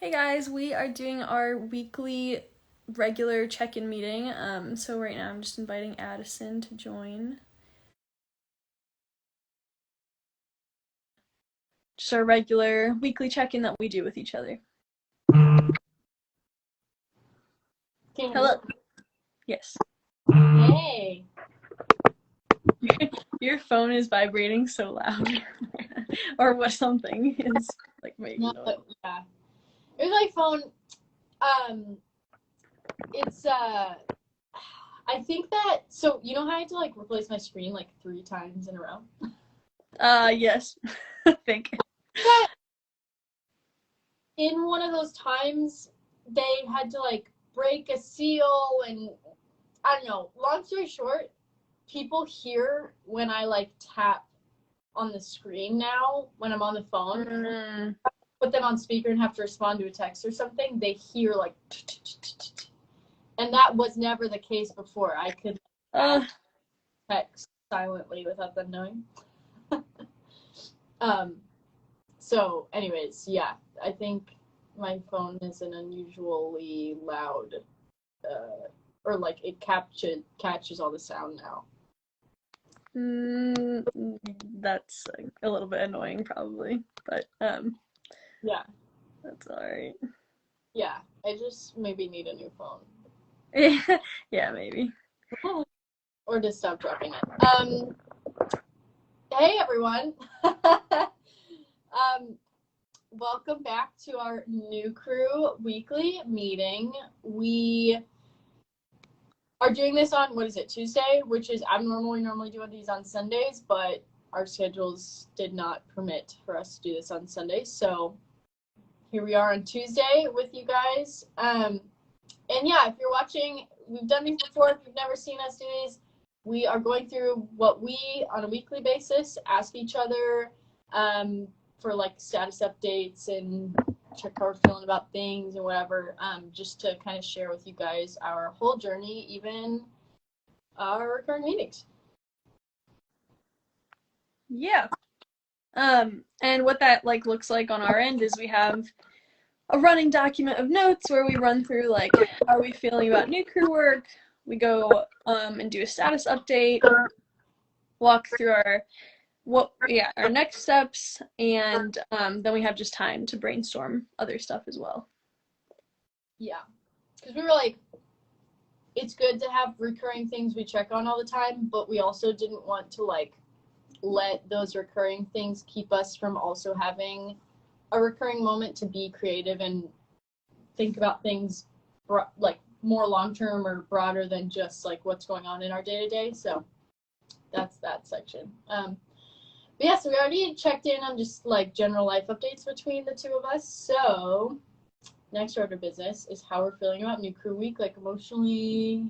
Hey guys, we are doing our weekly regular check-in meeting. So right now I'm just inviting Addison to join. Just our regular weekly check-in that we do with each other. Hello. Yes. Hey. Your phone is vibrating so loud. Or what something is like making noise. Yeah. It was my phone. It's I think that, so you know how I had to like replace my screen like 3 times in a row? Yes. I think. In one of those times they had to like break a seal, and I don't know. Long story short, people hear when I like tap on the screen now when I'm on the phone. Put them on speaker and have to respond to a text or something, they hear like, and that was never the case before. I could text silently without them knowing. So anyways, yeah, I think my phone is an unusually loud, or like it catches all the sound now. That's a little bit annoying probably, but Yeah, that's alright. yeah, I just maybe need a new phone. Yeah, maybe. Or just stop dropping it. Hey everyone. Welcome back to our New Crew weekly meeting. We are doing this on, what is it, Tuesday, which is, I'm normally doing these on Sundays, but our schedules did not permit for us to do this on Sundays. So here we are on Tuesday with you guys. And yeah, if you're watching, we've done these before. If you've never seen us do these, we are going through what we, on a weekly basis, ask each other for like status updates and check how we're feeling about things and whatever, just to kind of share with you guys our whole journey, even our recurring meetings. Yeah. And what that like looks like on our end is we have a running document of notes where we run through like how are we feeling about new crew work. We go and do a status update, walk through our next steps, and then we have just time to brainstorm other stuff as well. Yeah, because we were like, it's good to have recurring things we check on all the time, but we also didn't want to like let those recurring things keep us from also having a recurring moment to be creative and think about things like more long-term or broader than just like what's going on in our day-to-day. So that's that section. But yeah, so we already checked in on just like general life updates between the two of us. So next order of business is how we're feeling about New Crew Week, like emotionally.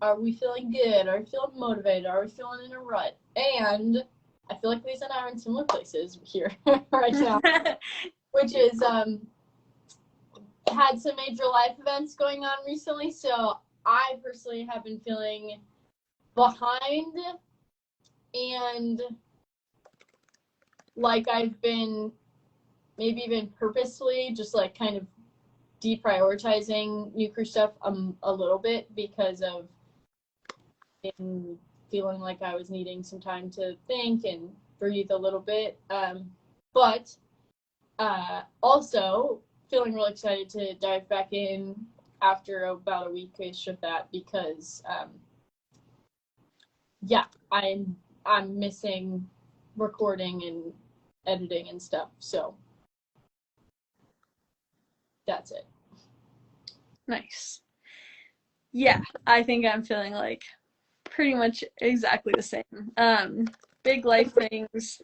Are we feeling good? Are we feeling motivated? Are we feeling in a rut? And I feel like Lisa and I are in similar places here right now, which is had some major life events going on recently. So I personally have been feeling behind, and like I've been maybe even purposely just like kind of deprioritizing new crew stuff a little bit because of feeling like I was needing some time to think and breathe a little bit. But also feeling really excited to dive back in after about a week-ish of that because yeah, I'm missing recording and editing and stuff. So that's it. Nice. Yeah, I think I'm feeling like pretty much exactly the same. Big life things,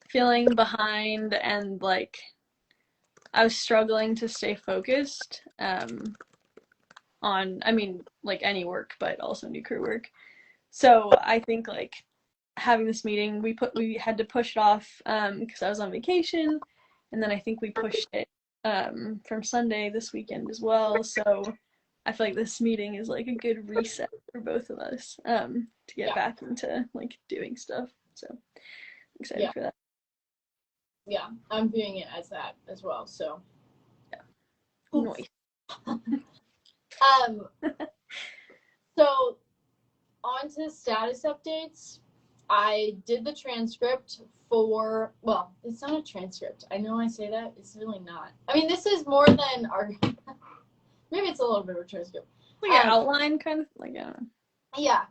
feeling behind, and like I was struggling to stay focused on, I mean, like any work, but also new crew work. So I think like having this meeting, we had to push it off because I was on vacation, and then I think we pushed it from Sunday this weekend as well. So I feel like this meeting is like a good reset for both of us to get back into like doing stuff. So I'm excited for that. Yeah, I'm viewing it as that as well. So, Noise. um, so on to status updates. I did the transcript for, well, it's not a transcript. I know I say that, it's really not. I mean, this is more than our, maybe it's a little bit of a transcript. Like an outline kind of, like, I don't know. Yeah.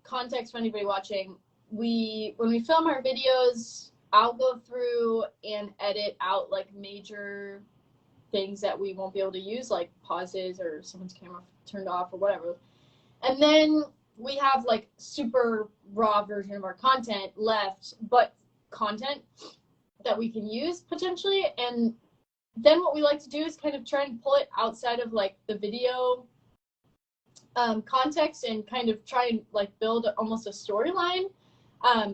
Context for anybody watching. When we film our videos, I'll go through and edit out like major things that we won't be able to use, like pauses or someone's camera turned off or whatever. And then we have like super raw version of our content left, but content that we can use potentially. And then what we like to do is kind of try and pull it outside of like the video context and kind of try and like build almost a storyline.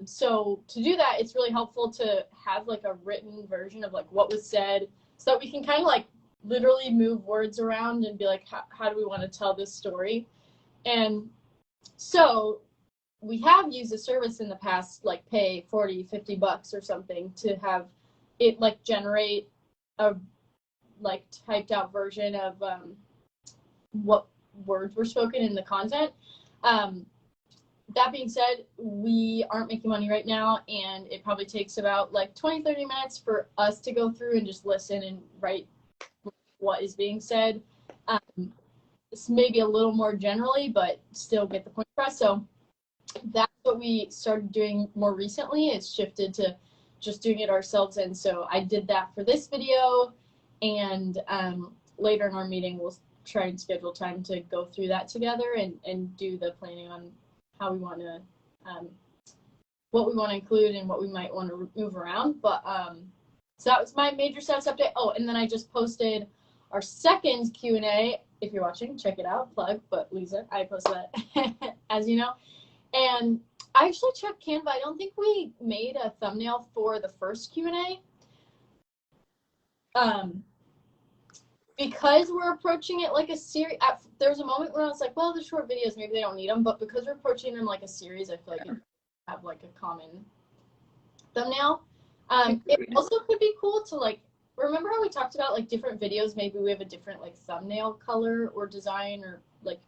So to do that, it's really helpful to have like a written version of like what was said, so that we can kind of like literally move words around and be like, how do we want to tell this story? And so we have used a service in the past, like pay $40-$50 or something to have it like generate a like typed out version of what words were spoken in the content. That being said, we aren't making money right now, and it probably takes about like 20-30 minutes for us to go through and just listen and write what is being said. It's maybe a little more generally, but still get the point across. So that's what we started doing more recently. It's shifted to just doing it ourselves, and so I did that for this video, and later in our meeting we'll try and schedule time to go through that together and do the planning on how we want to, what we want to include and what we might want to move around. But so that was my major status update. Oh, and then I just posted our second Q&A. If you're watching, check it out. Plug, but Lisa, I posted that, as you know. And I actually checked Canva. I don't think we made a thumbnail for the first Q&A. Because we're approaching it like a series. There was a moment when I was like, well, the short videos, maybe they don't need them. But because we're approaching them like a series, I feel like it have like a common thumbnail. It also could be cool to like, remember how we talked about like different videos, maybe we have a different like thumbnail color or design or like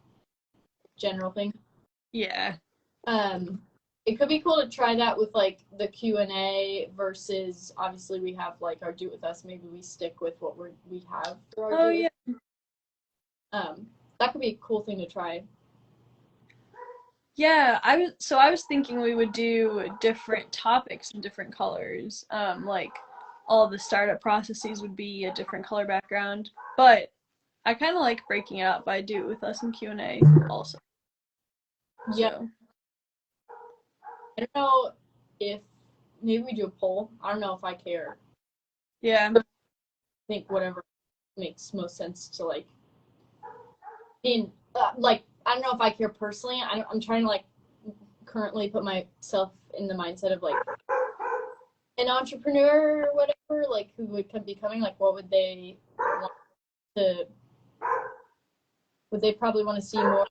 general thing. Yeah. It could be cool to try that with like the Q&A versus obviously we have like our Do It With Us. Maybe we stick with what we have for our Do It With Us. That could be a cool thing to try. Yeah, I was thinking we would do different topics and different colors. Like all the startup processes would be a different color background, but I kind of like breaking it up by Do It With Us and Q&A also. Yeah. So. I don't know if maybe we do a poll. I don't know if I care. Yeah. I think whatever makes most sense to like. Like I don't know if I care personally. I'm trying to like currently put myself in the mindset of like an entrepreneur or whatever, like who would be coming. Like what would they want to? Would they probably want to see more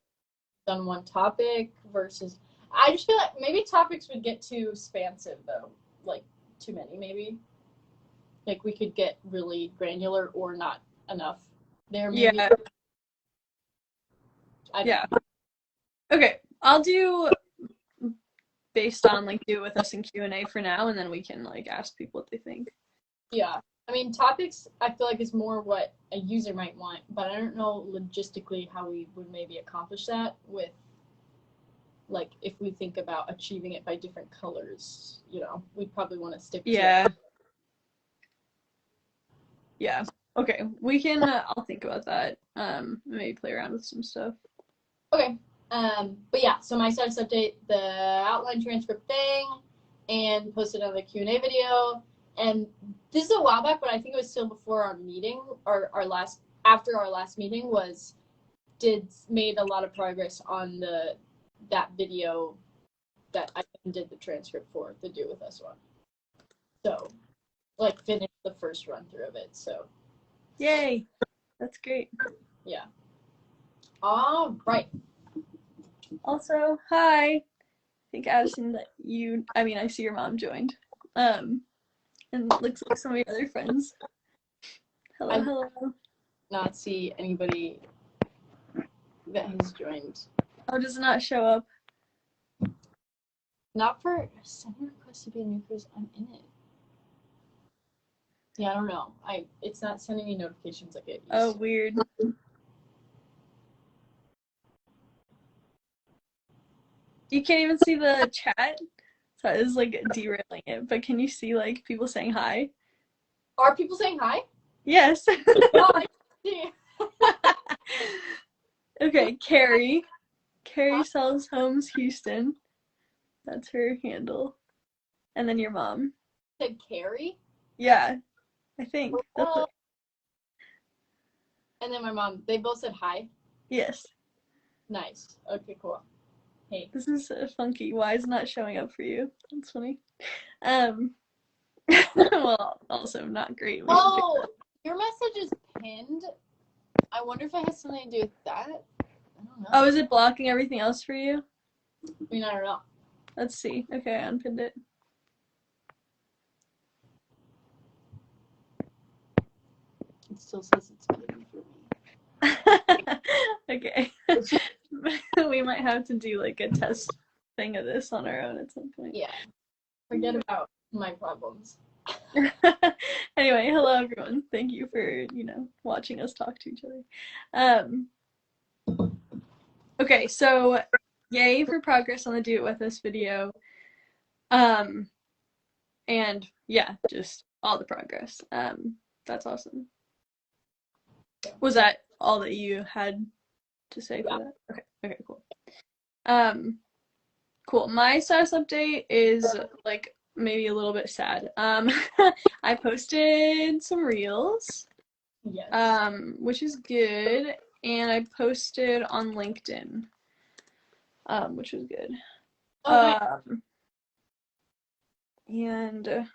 on one topic versus? I just feel like maybe topics would get too expansive though, like too many maybe. Like we could get really granular or not enough there maybe. Yeah. Yeah. Okay, I'll do based on like Do It With Us and Q&A for now, and then we can like ask people what they think. Yeah. I mean, topics I feel like is more what a user might want, but I don't know logistically how we would maybe accomplish that with like if we think about achieving it by different colors, you know, we'd probably want to stick to it. Yeah. Okay. We can I'll think about that. Maybe play around with some stuff. Okay. But yeah, so my status update, the outline transcript thing, and posted on the Q&A video. And this is a while back, but I think it was still before our meeting, or after our last meeting made a lot of progress on that video that I did the transcript for, the Do It With Us one. So, like, finished the first run through of it. So, yay! That's great. Yeah. All right. Also, hi. I think Addison, I see your mom joined. And looks like some of your other friends. Hello, hello. Not see anybody that has joined. Oh, does it not show up? Not for send request to be a new cruise. I'm in it. Yeah, I don't know. It's not sending me notifications like it used Oh, to. weird. You can't even see the chat, so it is like derailing it. But can you see like people saying hi? Are people saying hi? Yes. No, I see. Okay, Carrie. Carrie sells homes Houston. That's her handle. And then your mom. Said Carrie. Yeah, I think. And then my mom. They both said hi. Yes. Nice. Okay, cool. Hey. This is funky. Why is it not showing up for you? That's funny. Well, also not great. Oh, your message is pinned. I wonder if it has something to do with that. I don't know. Oh, is it blocking everything else for you? I mean, I don't know. Let's see. Okay, I unpinned it. It still says it's pinned for me. Okay. We might have to do like a test thing of this on our own at some point. Yeah. Forget about my problems. Anyway, hello everyone. Thank you for, watching us talk to each other. Okay, so yay for progress on the Do It With Us video. And yeah, just all the progress. That's awesome. Was that all that you had to say for that? Okay, cool. Cool. My status update is like maybe a little bit sad. I posted some reels. Yes. Which is good, and I posted on LinkedIn, which was good. Okay. And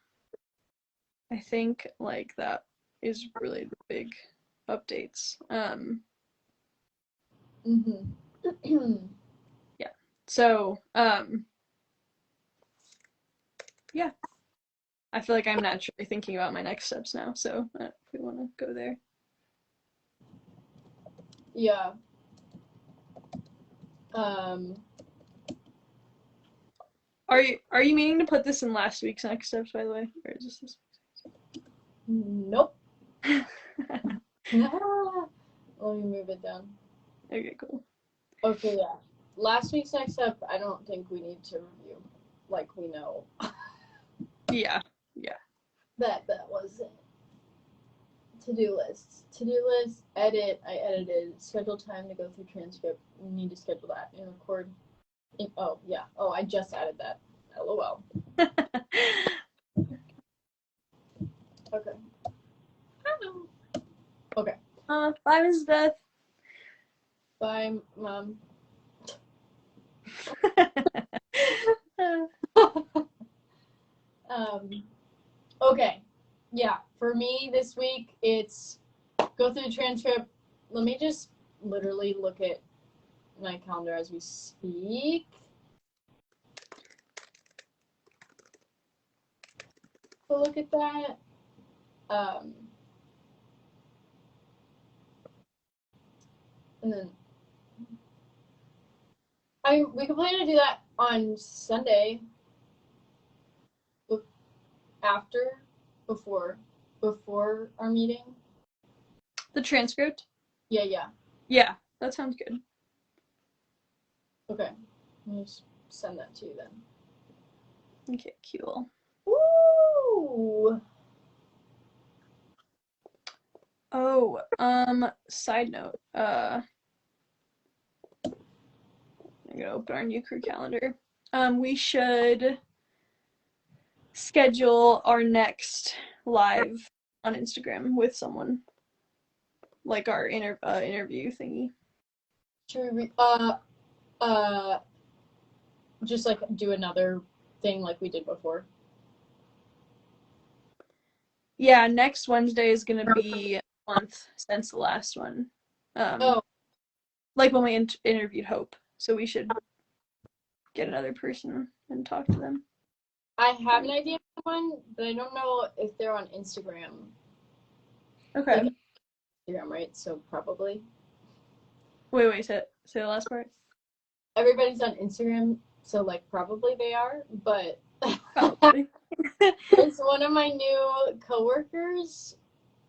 I think like that is really the big updates. Yeah. So, yeah. I feel like I'm naturally thinking about my next steps now, so if we want to go there. Yeah. Are you meaning to put this in last week's next steps, by the way, or is this week's? Nope. Let me move it down. Okay, cool. Okay, yeah. Last week's next step, I don't think we need to review. Like, we know. Yeah. That was it. To-do lists. To-do list, edit. I edited. Schedule time to go through transcript. We need to schedule that and record. Oh, yeah. Oh, I just added that. LOL. Okay. Okay. Bye, Mrs. Beth. Bye, Mom. Okay. Yeah. For me this week, it's go through the transcript. Let me just literally look at my calendar as we speak. So look at that. And then we can plan to do that on Sunday. Before our meeting. The transcript? Yeah. Yeah, that sounds good. Okay. Let me just send that to you then. Okay, cool. Woo! Oh, side note, I'm gonna open our neucrew calendar. We should schedule our next live on Instagram with someone, like our interview thingy. Should we just like do another thing like we did before? Yeah, next Wednesday is gonna be a month since the last one. Like when we interviewed Hope, so we should get another person and talk to them. I have an idea of one, but I don't know if they're on Instagram. Okay. Like, Instagram, right? So probably. Wait, say the last part. Everybody's on Instagram, so like probably they are, but Probably. it's one of my new coworkers.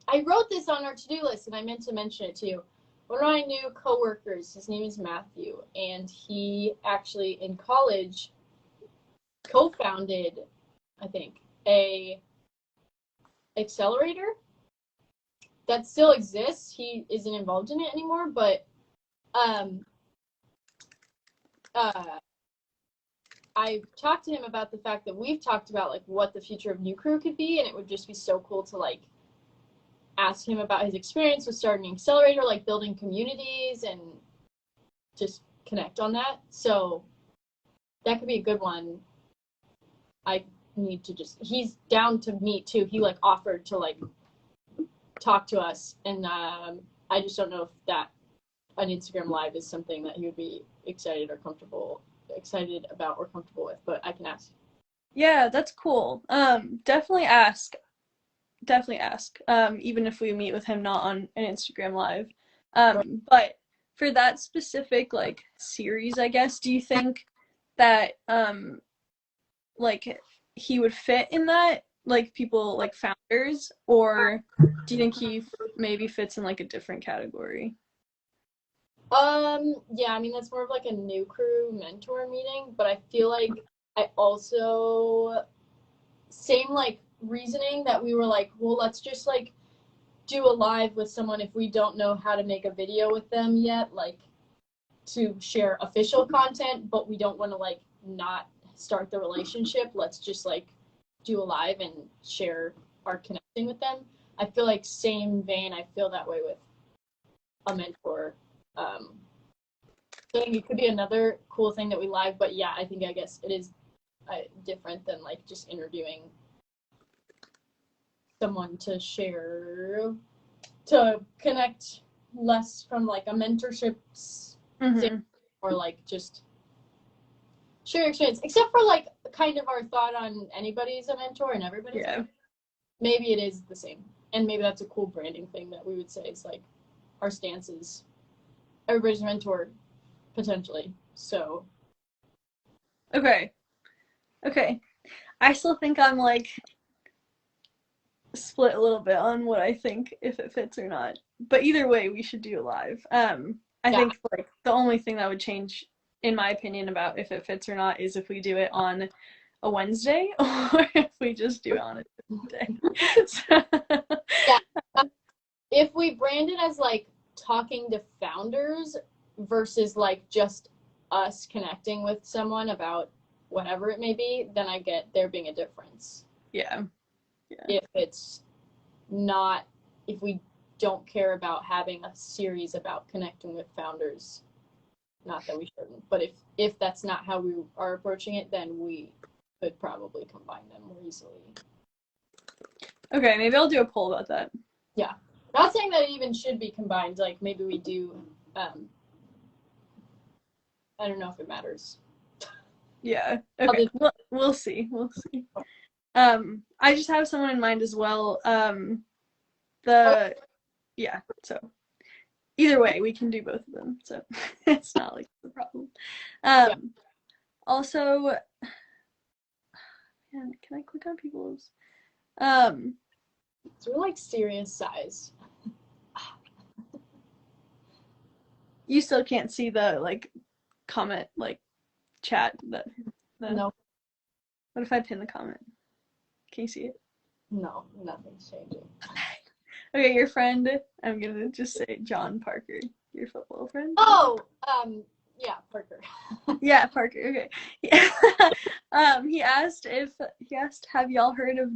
I wrote this on our to-do list and I meant to mention it to you. One of my new coworkers, his name is Matthew, and he actually in college co-founded, I think, a accelerator that still exists. He isn't involved in it anymore, but um I talked to him about the fact that we've talked about like what the future of neucrew could be, and it would just be so cool to like ask him about his experience with starting an accelerator, like building communities and just connect on that. So that could be a good one. I need to just, he's down to meet too. He like offered to like talk to us, and I just don't know if that an Instagram live is something that he would be excited about or comfortable with, but I can ask. Yeah, that's cool. Definitely ask. Definitely ask. Even if we meet with him not on an Instagram live. But for that specific like series, I guess, do you think that like he would fit in that, like people like founders, or do you think he maybe fits in like a different category? Yeah, I mean that's more of like a new crew mentor meeting, but I feel like I also same like reasoning that we were like, well, let's just like do a live with someone if we don't know how to make a video with them yet, like to share official content, but we don't want to like not start the relationship. Let's just like do a live and share our connecting with them. I feel like same vein, I feel that way with a mentor. So I think it could be another cool thing that we live, but yeah, I guess it is different than like just interviewing someone to share, to connect less from like a mentorship Mm-hmm. or like just share experience, except for like kind of our thought on anybody's a mentor and everybody's a Yeah. mentor. Maybe it is the same, and maybe that's a cool branding thing that we would say is like our stance is everybody's a mentor potentially. So Okay. Okay. I still think I'm like split a little bit on what I think if it fits or not. But either way, we should do it live. I yeah, think like the only thing that would change, in my opinion, about if it fits or not is if we do it on a Wednesday or if we just do it on a day. So, yeah. If we brand it as like talking to founders versus like just us connecting with someone about whatever it may be, then I get there being a difference. yeah. Yeah. If it's not, if we don't care about having a series about connecting with founders, not that we shouldn't, but if that's not how we are approaching it, then we could probably combine them more easily. Okay, maybe I'll do a poll about that. Yeah, not saying that it even should be combined. Like maybe we do. I don't know if it matters. Yeah. Okay. We'll see. We'll see. I just have someone in mind as well. The yeah. So either way, we can do both of them. So it's not like the problem. Yeah. Also, man, can I click on people's? Um, So we're like serious size. you still can't see the like comment like chat that. No, What if I pin the comment? Can you see it? no, nothing's changing. Okay, your friend. I'm gonna just say John Parker. Your football friend. Oh, yeah, Parker. Yeah, Parker. Okay. Yeah. He asked, have y'all heard of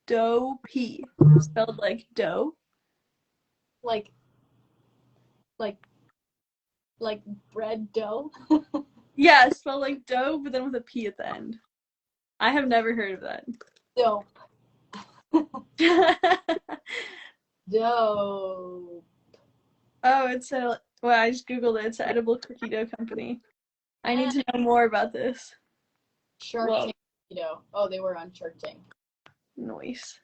dough P? Spelled like dough. like, like, like bread dough. Yeah, spelled like dough, but then with a P at the end. I have never heard of that. Dope. Dope. Oh, it's a well, I just googled it. It's an edible cookie dough company. I need to know more about this. Shark Well, Tank. Oh, they were on Shark Tank. Nice.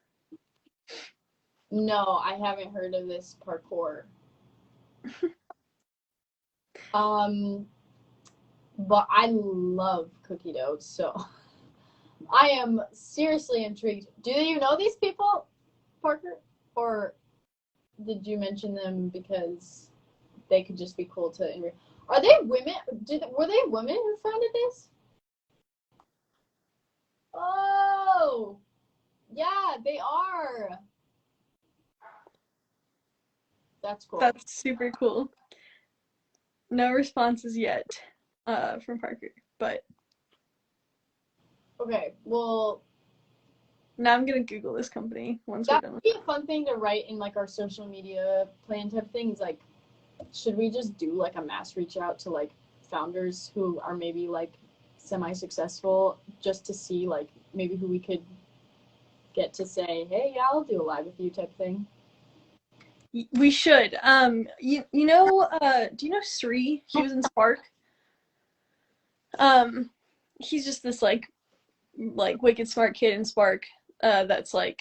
No, I haven't heard of this parkour. But I love cookie dough, so I am seriously intrigued. Do you know these people, Parker? Or did you mention them because they could just be cool to interview? Are they women? Were they women who founded this? Oh, yeah, they are. That's cool. That's super cool. No responses yet from Parker, but okay, well, now I'm gonna Google this company once we're that done would with be a fun thing to write in like our social media plan type things. Like, should we just do like a mass reach out to like founders who are maybe like semi-successful just to see like maybe who we could get to say, hey, yeah, I'll do a live with you type thing. We should. Do you know Sri? He was in Spark. He's just this like wicked smart kid in Spark. That's like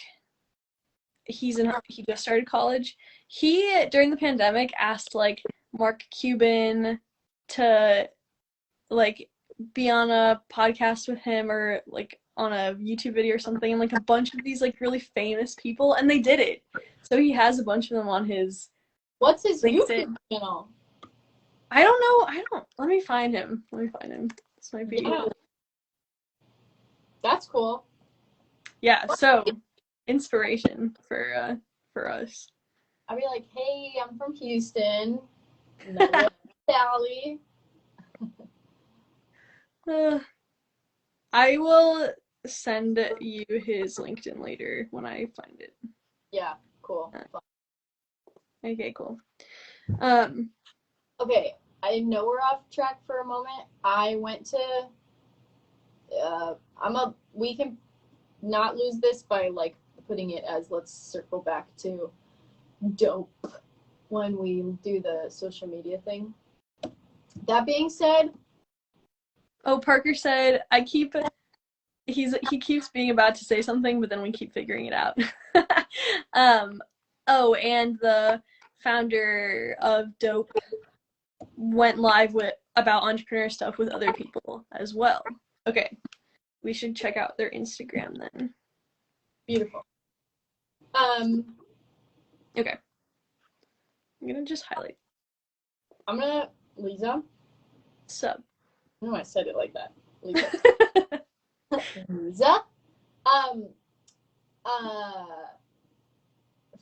he just started college. He during the pandemic asked like Mark Cuban to like be on a podcast with him or like on a YouTube video or something, and like a bunch of these like really famous people, and they did it. So he has a bunch of them on his What's his LinkedIn. YouTube channel? I don't know. Let me find him. This might be. Yeah. That's cool. Yeah. So inspiration for us. I'd be like, hey, I'm from Houston. No, Sally. I will send you his LinkedIn later when I find it. Yeah, cool. Okay, cool. Okay, I know we're off track for a moment. I went to we can not lose this by like putting it as let's circle back to dope when we do the social media thing. That being said, Parker said he keeps being about to say something, but then we keep figuring it out. And the founder of Dope went live about entrepreneur stuff with other people as well. Okay, we should check out their Instagram then. Beautiful. Okay. I'm gonna just highlight. Liza. Sub. No, I said it like that. Liza. Liza.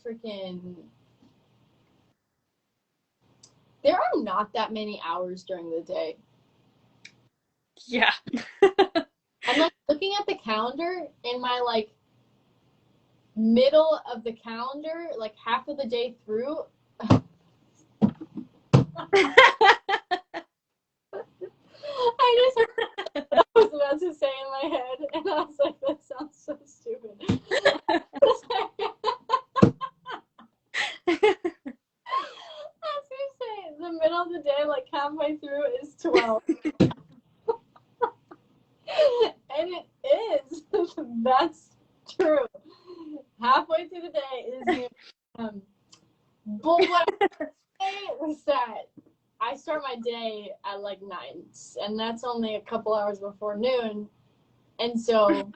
Freaking. There are not that many hours during the day. Yeah. I'm like looking at the calendar in my like middle of the calendar, like half of the day through. I was about to say in my head, and I was like, that sounds so stupid. I was gonna say the middle of the day, like halfway through, is 12. And it is. That's true. Halfway through the day is but what I say was that I start my day at like 9, and that's only a couple hours before noon, and so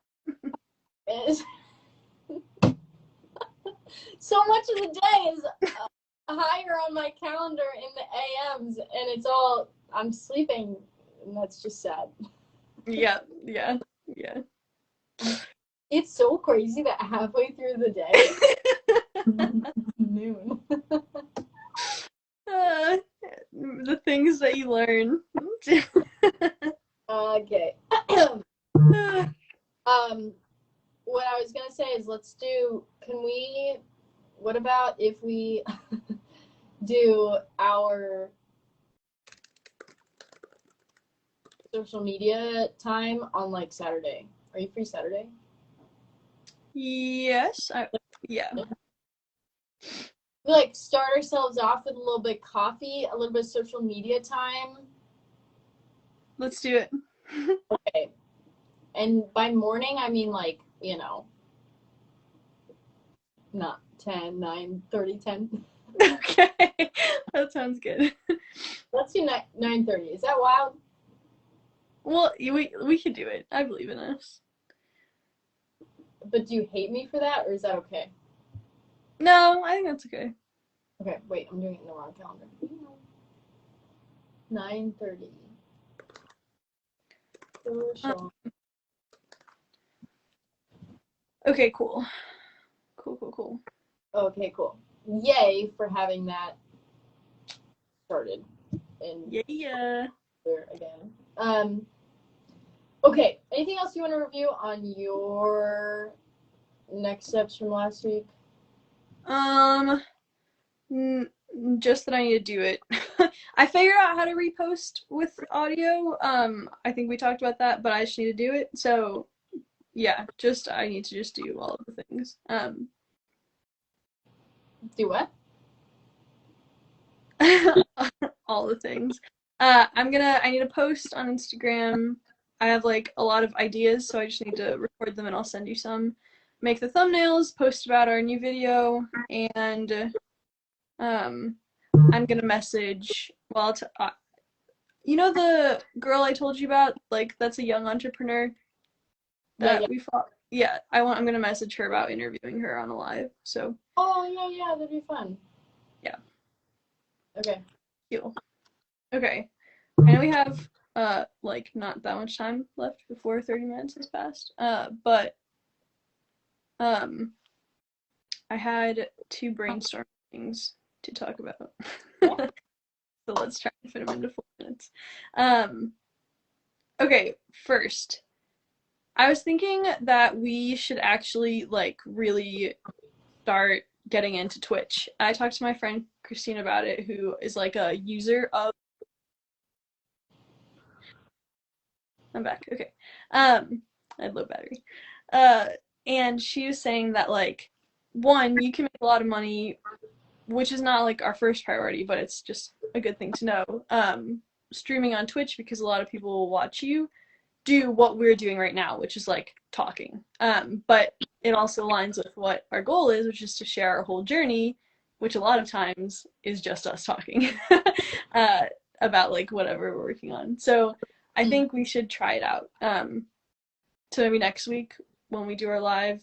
so much of the day is higher on my calendar in the AMs, and it's all I'm sleeping, and that's just sad. Yeah. It's so crazy that halfway through the day, noon. The things that you learn. Okay. What I was gonna say is what about if we do our social media time on like Saturday? Are you free Saturday? Yes. Yeah. We like start ourselves off with a little bit of coffee, a little bit of social media time. Let's do it. Okay. And by morning, I mean like, you know, not 10, 9, 30, 10. Okay, that sounds good. Let's do 9:30. Is that wild? Well, we could do it. I believe in us. But do you hate me for that, or is that okay? No, I think that's okay. Okay, wait, I'm doing it in the wrong calendar. 9:30. Okay, cool. Cool. Okay, cool. Yay for having that started and Yeah. there again. Okay, anything else you want to review on your next steps from last week? Just that I need to do it. I figured out how to repost with audio. I think we talked about that, but I just need to do it. So yeah, just I need to just do all of the things. Do what? All the things. I need to post on Instagram. I have like a lot of ideas, so I just need to record them and I'll send you some. Make the thumbnails, post about our new video, and I'm gonna message. Well, you know the girl I told you about, like that's a young entrepreneur Yeah. that we fought. Yeah, I'm gonna message her about interviewing her on a live. So Oh, yeah, that'd be fun. yeah, Okay. cool. Okay, I know we have like not that much time left before 30 minutes has passed. But um I had two brainstorm things to talk about. So let's try to fit them into 4 minutes. Um okay, first, I was thinking that we should actually like really start getting into Twitch. I talked to my friend Christine about it, who is like a user of. I'm back. Okay. I had low battery. Uh, and she was saying that like one, you can make a lot of money, which is not like our first priority, but it's just a good thing to know. Streaming on Twitch because a lot of people will watch you do what we're doing right now, which is like talking. But it also aligns with what our goal is, which is to share our whole journey, which a lot of times is just us talking uh, about like whatever we're working on. So I think we should try it out. So maybe next week when we do our live,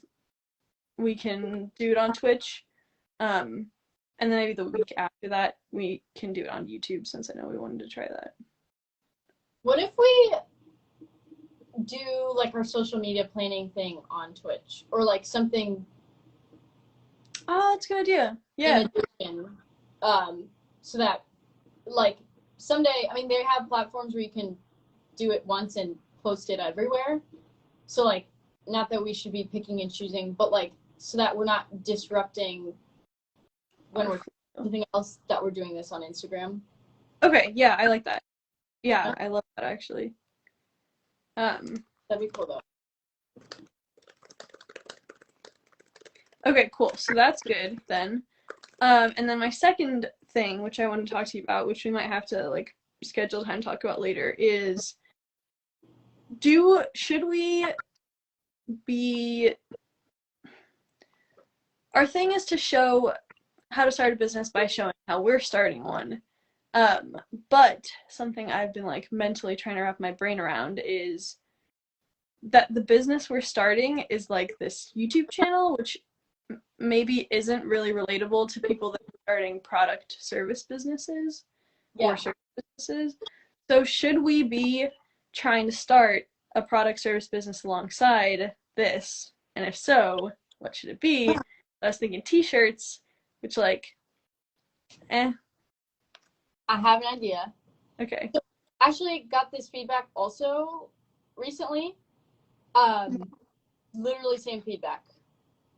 we can do it on Twitch. Um, and then maybe the week after that, we can do it on YouTube since I know we wanted to try that. What if we do like our social media planning thing on Twitch or like something Oh, that's a good idea. Yeah. in addition, so that like someday, I mean, they have platforms where you can do it once and post it everywhere. So like, not that we should be picking and choosing, but like so that we're not disrupting when we're something else that we're doing this on Instagram. Okay, yeah, I like that. Yeah, I love that actually. Um, That'd be cool though. okay, cool. So that's good then. And then my second thing, which I want to talk to you about, which we might have to like schedule time to talk about later, is should we be our thing is to show how to start a business by showing how we're starting one. Um, but something I've been like mentally trying to wrap my brain around is that the business we're starting is like this YouTube channel, which maybe isn't really relatable to people that are starting product service businesses or service businesses. So should we be trying to start a product service business alongside this? And if so, what should it be? I was thinking t-shirts, which like, eh. I have an idea. Okay. So actually got this feedback also recently. Literally same feedback.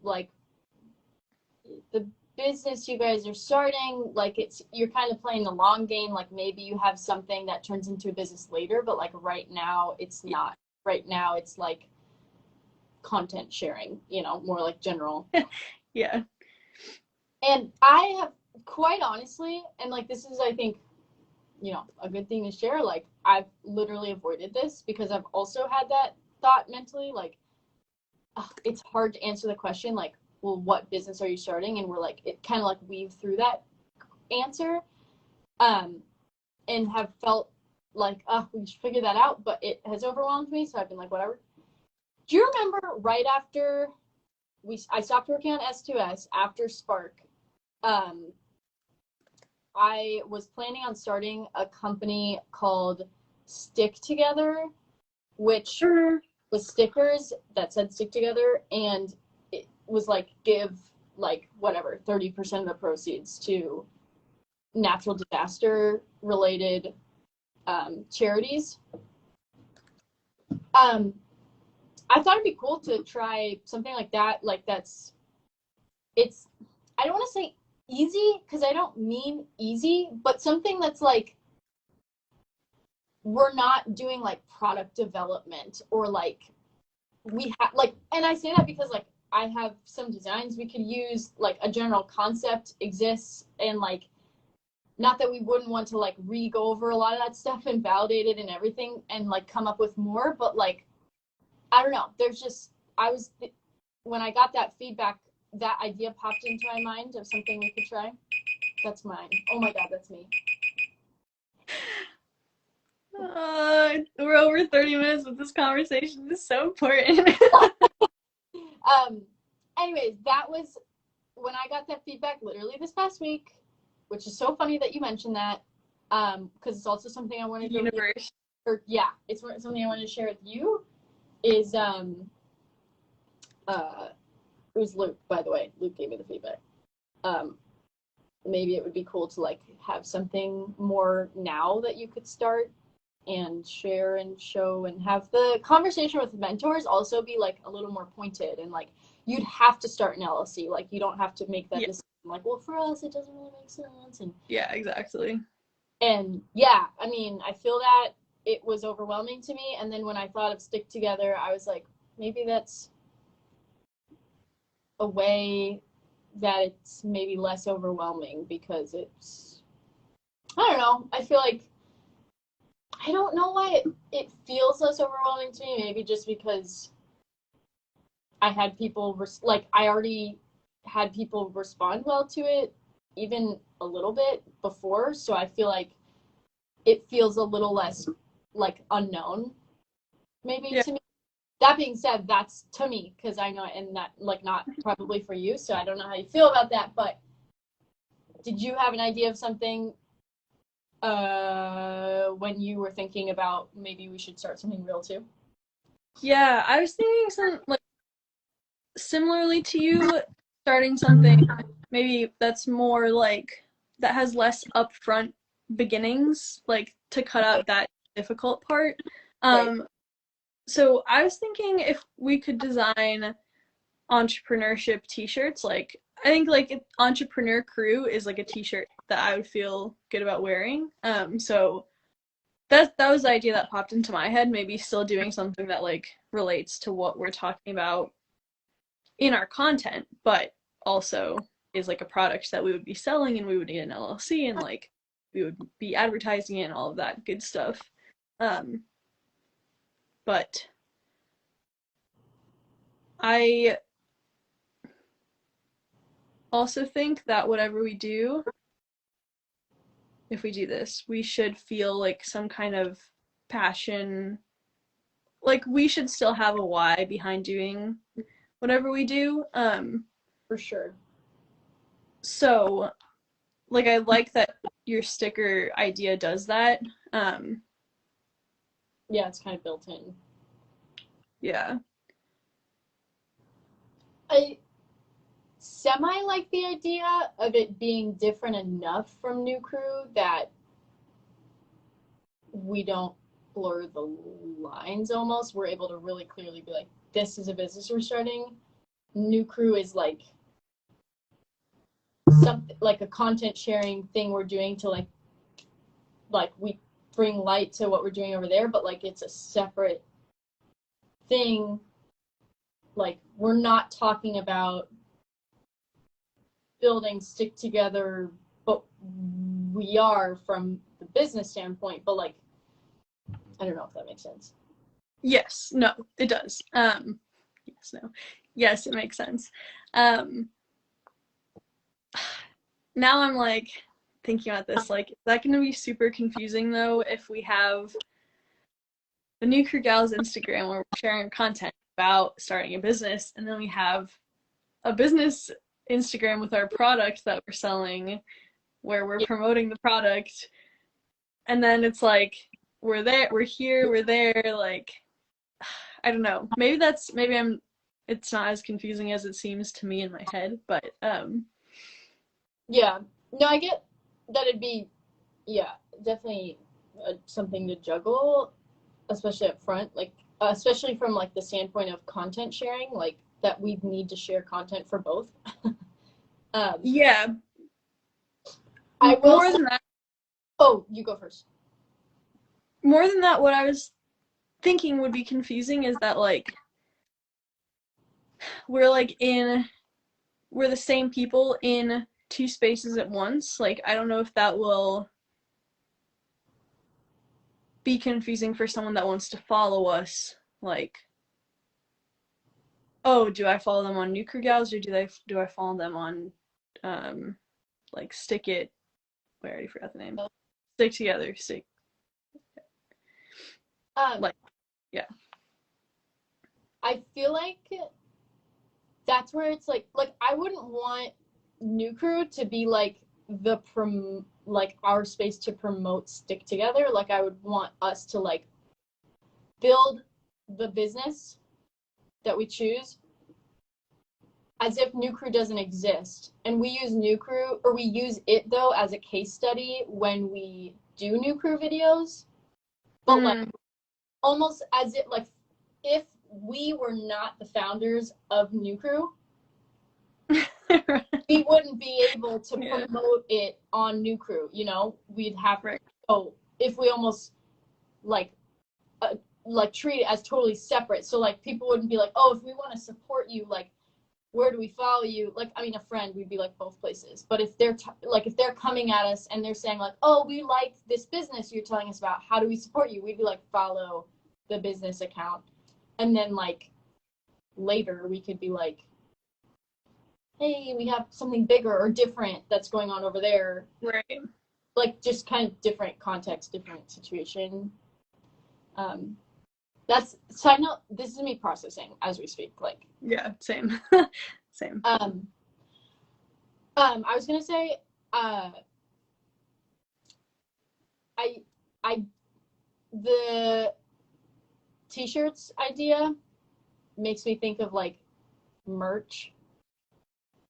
Like the business you guys are starting, like you're kind of playing the long game. Like maybe you have something that turns into a business later, but like right now it's not. Right now it's like content sharing, more like general. Yeah. And I have quite honestly, and like this is I think, a good thing to share. Like I've literally avoided this because I've also had that thought mentally, like, it's hard to answer the question, like, well, what business are you starting? And we're like, it kind of like weave through that answer, and have felt like, we should figure that out, but it has overwhelmed me, so I've been like, whatever. Do you remember right after I stopped working on S2S after Spark, I was planning on starting a company called Stick Together, which was stickers that said Stick Together, and it was like, give like whatever 30% of the proceeds to natural disaster related charities. I thought it'd be cool to try something like that. Like I don't want to say easy, because I don't mean easy, but something that's like, we're not doing like product development, or like we have like, and I say that because like I have some designs we could use, like a general concept exists, and like, not that we wouldn't want to like go over a lot of that stuff and validate it and everything and like come up with more, but like, I don't know, there's just, when I got that feedback, that idea popped into my mind of something we could try. That's mine. Oh my God, that's me. We're over 30 minutes, but this conversation is so important. Anyways, that was when I got that feedback literally this past week, which is so funny that you mentioned that, because it's also something I wanted to Universe. it's something I wanted to share with you. Is it was Luke, by the way. Luke gave me the feedback. Maybe it would be cool to like have something more now that you could start and share and show, and have the conversation with mentors also be like a little more pointed, and like, you'd have to start an LLC. Like, you don't have to make that decision. Like, well, for us, it doesn't really make sense. And yeah, exactly. And yeah, I mean, I feel that it was overwhelming to me. And then when I thought of Stick Together, I was like, maybe that's a way that it's maybe less overwhelming, because it's, I don't know, I feel like, I don't know why it feels less overwhelming to me. Maybe just because I had people, I already had people respond well to it, even a little bit before. So I feel like it feels a little less like unknown, maybe to me. That being said, that's to me, because I know, and that like not probably for you. So I don't know how you feel about that. But did you have an idea of something when you were thinking about maybe we should start something real too? Yeah, I was thinking something like similarly to you, starting something maybe that's more like, that has less upfront beginnings, like to cut out that difficult part. Right. So I was thinking if we could design entrepreneurship t-shirts, like I think like entrepreneur crew is like a t-shirt that I would feel good about wearing. So that was the idea that popped into my head, maybe still doing something that like relates to what we're talking about in our content, but also is like a product that we would be selling, and we would need an LLC, and like we would be advertising it and all of that good stuff. But I also think that whatever we do, if we do this, we should feel like some kind of passion. Like, we should still have a why behind doing whatever we do. For sure. So, like, I like that your sticker idea does that. Yeah, it's kind of built in. Yeah. I semi like the idea of it being different enough from Neucrew that we don't blur the lines almost. We're able to really clearly be like, this is a business we're starting. Neucrew is like something like a content sharing thing we're doing to like we bring light to what we're doing over there, but like it's a separate thing. Like, we're not talking about building Stick Together, but we are from the business standpoint. But like, I don't know if that makes sense. Yes, no, it does. Yes, no. Yes, it makes sense. Um, Now I'm like thinking about this, like, is that gonna be super confusing though if we have the New Crew Gals Instagram where we're sharing content about starting a business, and then we have a business Instagram with our product that we're selling where we're Yeah. promoting the product, and then it's like we're there, we're here, we're there, like I don't know. Maybe I'm it's not as confusing as it seems to me in my head, but Yeah. No, I get that it'd be, yeah, definitely something to juggle, especially up front, like especially from like the standpoint of content sharing, like that we need to share content for both. um, yeah, I will more say, than that, oh, you go first. what I was thinking would be confusing is that like we're like in we're the same people in two spaces at once. Like I don't know if that will be confusing for someone that wants to follow us. Like, oh, do I follow them on New Crew Gals or do I follow them on um like Stick It? I already forgot the name. Stick Together. Stick Um, like yeah. I feel like that's where it's like I wouldn't want New Crew to be like like our space to promote Stick Together. Like I would want us to like build the business that we choose as if New Crew doesn't exist. And we use New Crew, or we use it though as a case study when we do New Crew videos. But like Mm. almost as if like if we were not the founders of New Crew, we wouldn't be able to Yeah. promote it on New Crew, you know? We'd have Right. oh, if we almost like like treat it as totally separate. So like people wouldn't be like, "Oh, if we want to support you, like where do we follow you?" Like I mean, a friend, we'd be like both places. But if they're like if they're coming at us and they're saying like, "Oh, we like this business you're telling us about. How do we support you?" We'd be like, "Follow the business account." And then like later we could be like, "Hey, we have something bigger or different that's going on over there." Right. Like just kind of different context, different situation. Um, that's so I know this is me processing as we speak. Like, Yeah, same. Same. I was gonna say, uh, I, I, the t-shirts idea makes me think of like merch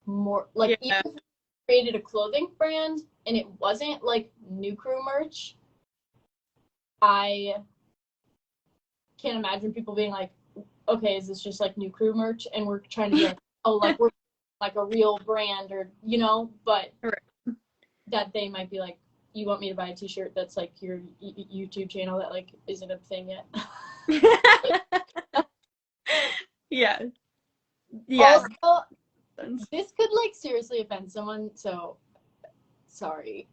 more. Like even Yeah. if we created a clothing brand and it wasn't like New Crew merch, I can't imagine people being like, okay, is this just like New Crew merch? And we're trying to be like, oh, like we're like a real brand or, you know, but Right. that they might be like, you want me to buy a t-shirt that's like your YouTube channel that like isn't a thing yet. Yeah. Yeah. Also, this could like seriously offend someone, so sorry.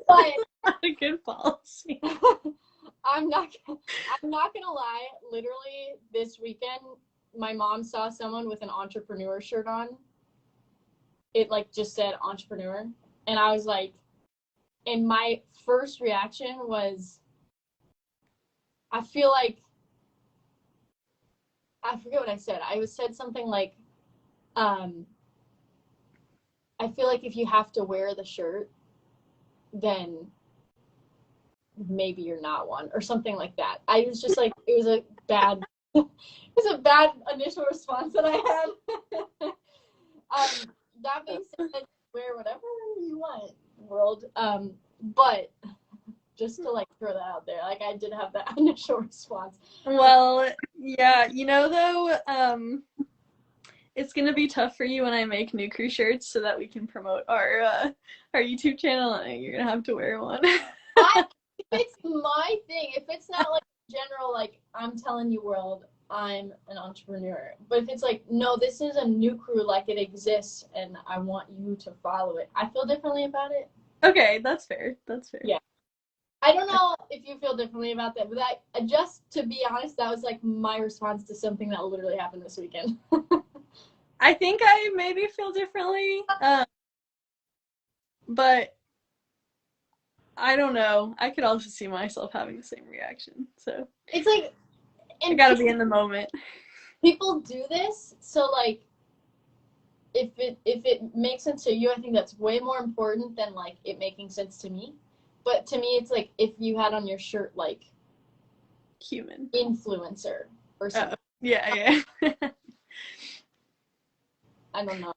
But Not a good policy. I'm not gonna lie. Literally this weekend, my mom saw someone with an entrepreneur shirt on. It like just said entrepreneur, and I was like, and my first reaction was, I feel like I forget what I said. I said something like, um, I feel like if you have to wear the shirt, then maybe you're not one or something like that. I was just like, it was a bad it was a bad initial response that I had. That being said, wear whatever you want, world. But just to like throw that out there, like I did have that initial response. Well, yeah, though, it's gonna be tough for you when I make new crew shirts so that we can promote our YouTube channel, and you're gonna have to wear one. If it's my thing, if it's not like general, like I'm telling you, world, I'm an entrepreneur. But if it's like, no, this is a New Crew, like it exists, and I want you to follow it, I feel differently about it. Okay, that's fair. That's fair. Yeah. I don't know if you feel differently about that, but that, just to be honest, that was like my response to something that literally happened this weekend. I think I maybe feel differently, but I don't know. I could also see myself having the same reaction. So It's like, I and gotta be in the moment. people do this, so like, if it makes sense to you, I think that's way more important than like it making sense to me. But to me, it's like if you had on your shirt like Human. influencer or something. Yeah. I don't know.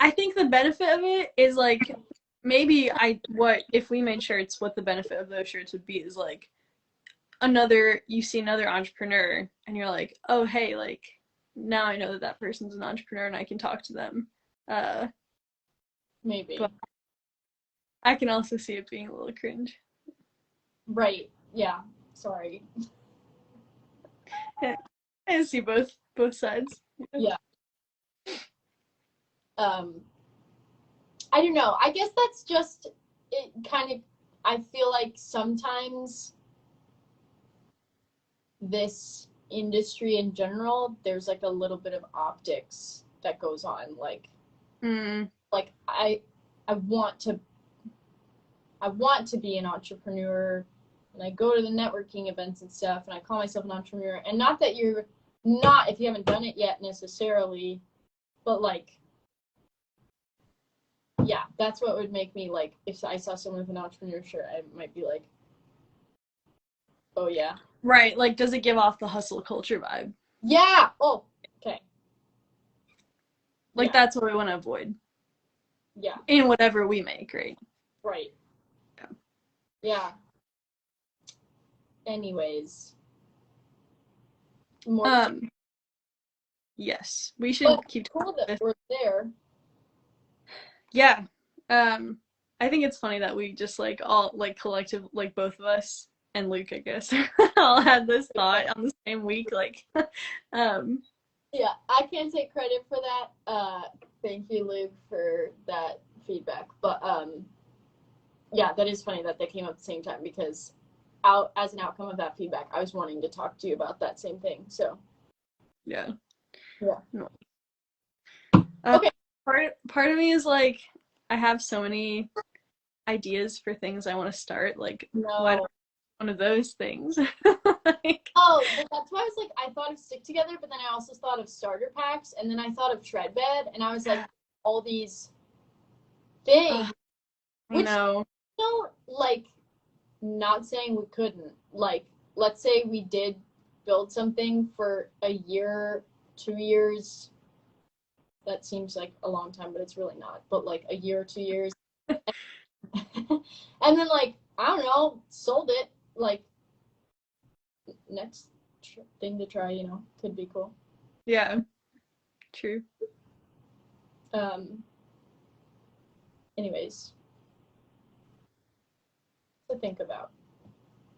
I think the benefit of it is like maybe what if we made shirts, what the benefit of those shirts would be is like you see another entrepreneur and you're like, oh hey, like now I know that that person's an entrepreneur and I can talk to them. Maybe. But I can also see it being a little cringe. Right. Yeah. Sorry. I see both sides. Yeah. I don't know. I guess that's just it. Kind of. I feel like sometimes this industry in general, there's like a little bit of optics that goes on. Like I want to be an entrepreneur, and I go to the networking events and stuff, and I call myself an entrepreneur. And not that you're not, if you haven't done it yet necessarily, but like, yeah, that's what would make me like, if I saw someone with an entrepreneur shirt, I might be like, oh yeah. Right, like does it give off the hustle culture vibe? Yeah. Oh, okay. Like Yeah. that's what we want to avoid. Yeah. In whatever we make, right? Right. Yeah. Yeah. Anyways. More. Yes, we should keep cool that this. we're there. Yeah. I think it's funny that we just like all like collective like both of us and Luke, I guess, all had this thought on the same week. Like Yeah, I can't take credit for that. Thank you, Luke, for that feedback. But yeah, that is funny that they came up at the same time because as an outcome of that feedback, I was wanting to talk to you about that same thing. So yeah. yeah. Okay. Part of me is like I have so many ideas for things I want to start. Like why don't No. one of those things? Like, Oh, well, that's why I was like, I thought of stick together, but then I also thought of starter packs, and then I thought of shred bed, and I was like, all these things, I which know. like, not saying we couldn't. Like, let's say we did build something for a year, 2 years. That seems like a long time, but it's really not. But like a year or 2 years, and then like I don't know, sold it. Like next thing to try, could be cool. Yeah. True. Anyways, to think about.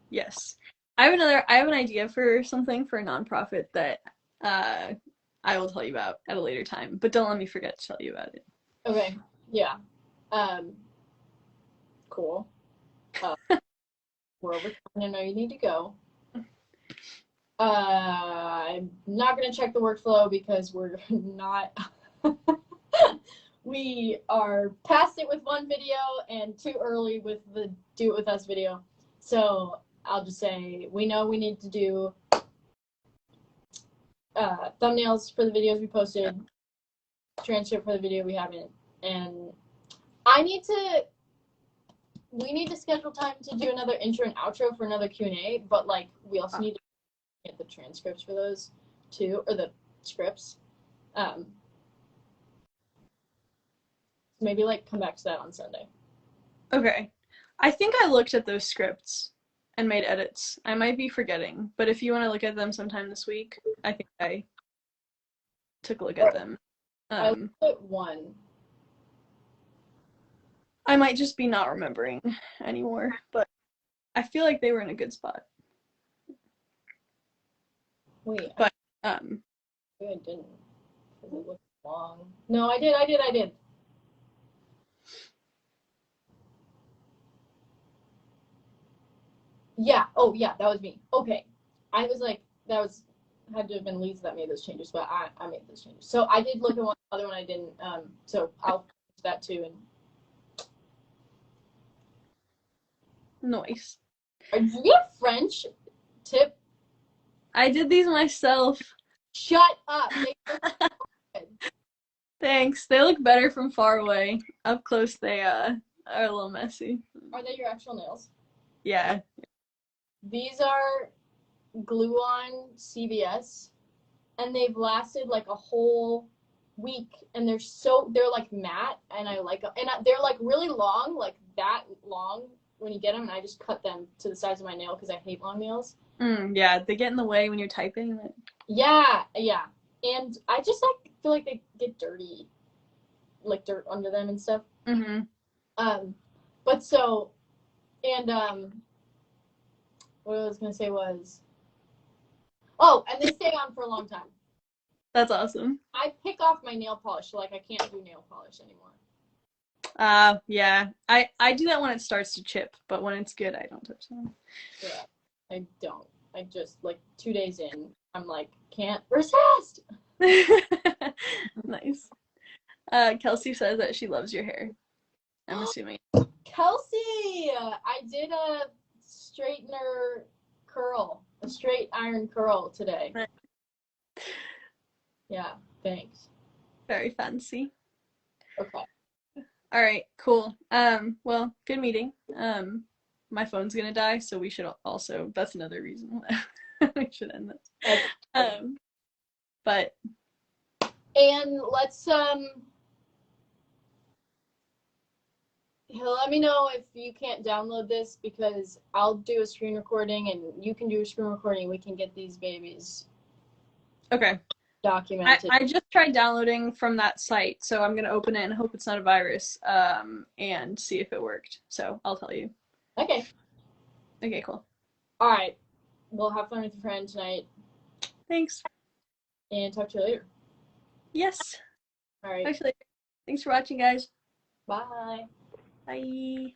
Yes. I have an idea for something for a nonprofit that uh I will tell you about at a later time, but don't let me forget to tell you about it. Okay. Yeah. Cool. We're over time. I know you need to go. I'm not gonna check the workflow because we're not. We are past it with one video and too early with the do it with us video. So I'll just say we know we need to do thumbnails for the videos we posted, transcript for the video we haven't, and we need to schedule time to do another intro and outro for another Q&A, but like we also need to get the transcripts for those too, or the scripts. Maybe like come back to that on Sunday. Okay. I think I looked at those scripts and made edits. I might be forgetting, but if you want to look at them sometime this week, I think I took a look at them. I looked at one. I might just be not remembering anymore, but I feel like they were in a good spot. Wait, but I didn't because it looked long. No, I did. Yeah. Oh, yeah, that was me. Okay. I was like, that was had to have been Lisa that made those changes, but I made those changes. So I did look at one other one I didn't. So I'll fix that too. Nice. And do you have French tip? I did these myself. Shut up. They look good. Thanks. They look better from far away. Up close, they are a little messy. Are they your actual nails? Yeah. These are glue on CVS, and they've lasted like a whole week, and they're like matte, and I like them, and they're like really long, like that long when you get them, and I just cut them to the size of my nail because I hate long nails. Yeah, they get in the way when you're typing. Yeah, yeah, and I just like feel like they get dirty, like dirt under them and stuff. Mm-hmm. But so, and what I was gonna say was, oh, and they stay on for a long time. That's awesome. I pick off my nail polish, so like I can't do nail polish anymore. Yeah. I do that when it starts to chip, but when it's good, I don't touch them. Yeah, I don't. I just like 2 days in, I'm like, can't resist. Nice. Kelsey says that she loves your hair. I'm assuming. Kelsey, I did a straightener curl, a straight iron curl today. Yeah, thanks. Very fancy. Okay. All right, cool. Well, good meeting. My phone's gonna die, so we should also. That's another reason we should end this. But. And let's let me know if you can't download this because I'll do a screen recording and you can do a screen recording. We can get these babies. Okay. Documented. I just tried downloading from that site, so I'm gonna open it and hope it's not a virus, and see if it worked. So I'll tell you. Okay. Okay, cool. All right. We'll have fun with your friend tonight. Thanks. And talk to you later. Yes. All right. Actually, thanks for watching, guys. Bye. Bye.